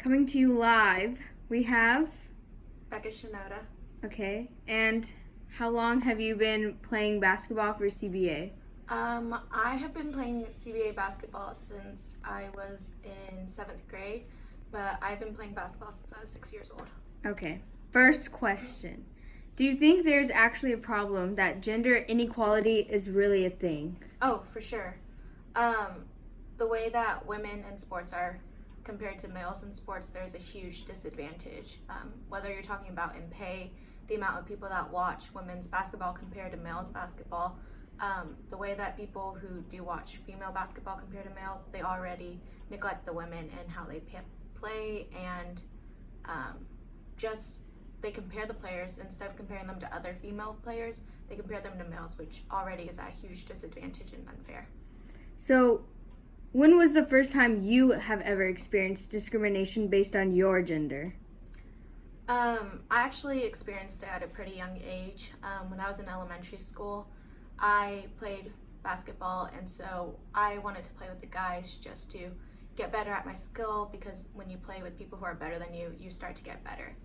Coming to you live, we have... Becca Shinoda. Okay, and how long have you been playing basketball for CBA? I have been playing CBA basketball since I was in 7th grade, but I've been playing basketball since I was 6 years old. Okay, first question. Do you think there's actually a problem that gender inequality is really a thing? Oh, for sure. The way that women in sports are compared to males in sports, there's a huge disadvantage. Whether you're talking about in pay, the amount of people that watch women's basketball compared to males basketball, the way that people who do watch female basketball compared to males, they already neglect the women and how they play, and just they compare the players instead of comparing them to other female players, they compare them to males, which already is a huge disadvantage and unfair. So, when was the first time you have ever experienced discrimination based on your gender? I actually experienced it at a pretty young age. When I was in elementary school, I played basketball, and so I wanted to play with the guys just to get better at my skill, because when you play with people who are better than you, you start to get better.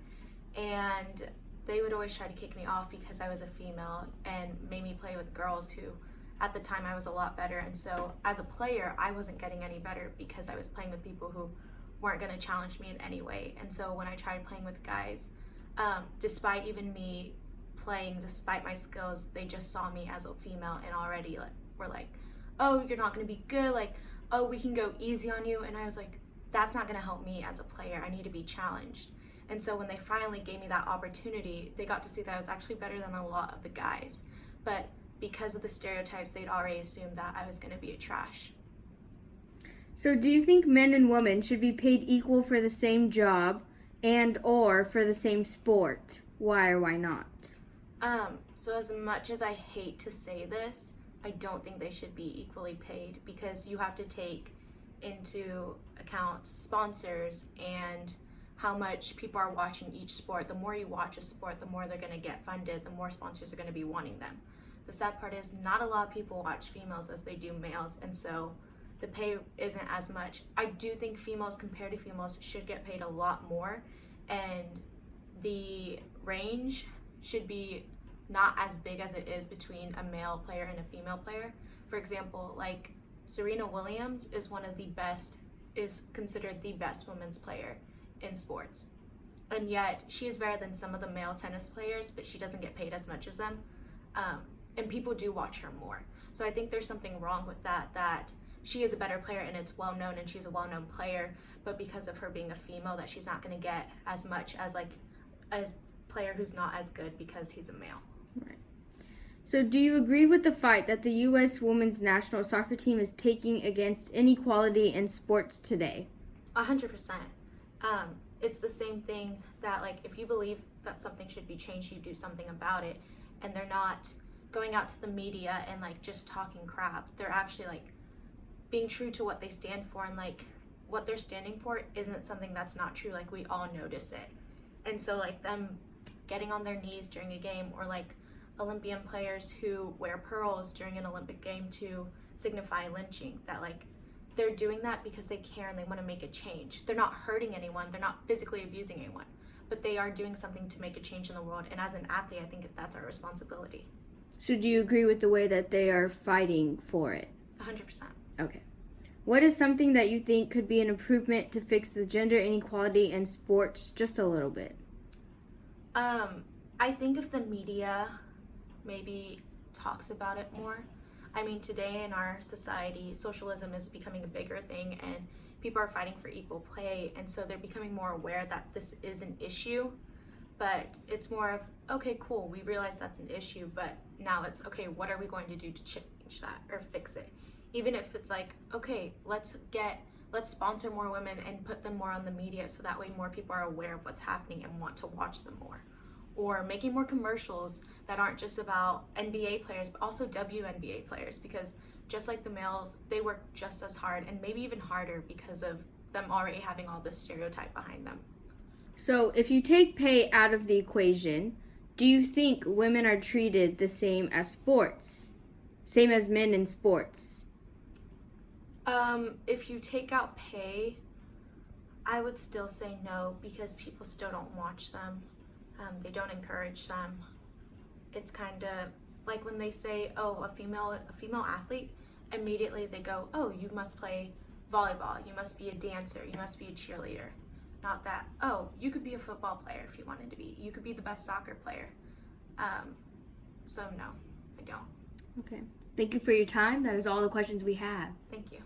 And they would always try to kick me off because I was a female and made me play with girls who, at the time, I was a lot better. And so as a player, I wasn't getting any better because I was playing with people who weren't going to challenge me in any way. And so when I tried playing with guys, despite even me playing, despite my skills, they just saw me as a female and already were like, oh, you're not going to be good, like, oh, we can go easy on you. And I was like, that's not going to help me as a player. I need to be challenged. And so when they finally gave me that opportunity, they got to see that I was actually better than a lot of the guys. But because of the stereotypes, they'd already assumed that I was going to be a trash. So do you think men and women should be paid equal for the same job and or for the same sport? Why or why not? So as much as I hate to say this, I don't think they should be equally paid, because you have to take into account sponsors and how much people are watching each sport. The more you watch a sport, the more they're going to get funded, the more sponsors are going to be wanting them. The sad part is not a lot of people watch females as they do males, and so the pay isn't as much. I do think females compared to females should get paid a lot more, and the range should be not as big as it is between a male player and a female player. For example, like Serena Williams is is considered the best women's player in sports. And yet she is better than some of the male tennis players, but she doesn't get paid as much as them. And people do watch her more. So I think there's something wrong with that she is a better player and it's well known and she's a well known player, but because of her being a female, that she's not going to get as much as like a player who's not as good because he's a male. Right. So do you agree with the fight that the U.S. women's national soccer team is taking against inequality in sports today? 100%. It's the same thing that, like, if you believe that something should be changed, you do something about it, and they're not going out to the media and like just talking crap. They're actually like being true to what they stand for, and like what they're standing for isn't something that's not true. Like, we all notice it. And so like them getting on their knees during a game, or like Olympian players who wear pearls during an Olympic game to signify lynching, that like they're doing that because they care and they want to make a change. They're not hurting anyone, they're not physically abusing anyone, but they are doing something to make a change in the world. And as an athlete, I think that's our responsibility. So do you agree with the way that they are fighting for it? 100%. Okay. What is something that you think could be an improvement to fix the gender inequality in sports just a little bit? I think if the media maybe talks about it more. I mean, today in our society, socialism is becoming a bigger thing and people are fighting for equal pay, and so they're becoming more aware that this is an issue. But it's more of, okay, cool, we realize that's an issue, but now it's, okay, what are we going to do to change that or fix it? Even if it's like, okay, let's sponsor more women and put them more on the media so that way more people are aware of what's happening and want to watch them more. Or making more commercials that aren't just about NBA players, but also WNBA players, because just like the males, they work just as hard and maybe even harder because of them already having all this stereotype behind them. So if you take pay out of the equation, do you think women are treated the same as sports? Same as men in sports? If you take out pay, I would still say no because people still don't watch them. They don't encourage them. It's kind of like when they say, "Oh, a female athlete," immediately they go, "Oh, you must play volleyball. You must be a dancer. You must be a cheerleader." Not that, "Oh, you could be a football player if you wanted to be. You could be the best soccer player." So no, I don't. Okay. Thank you for your time. That is all the questions we have. Thank you.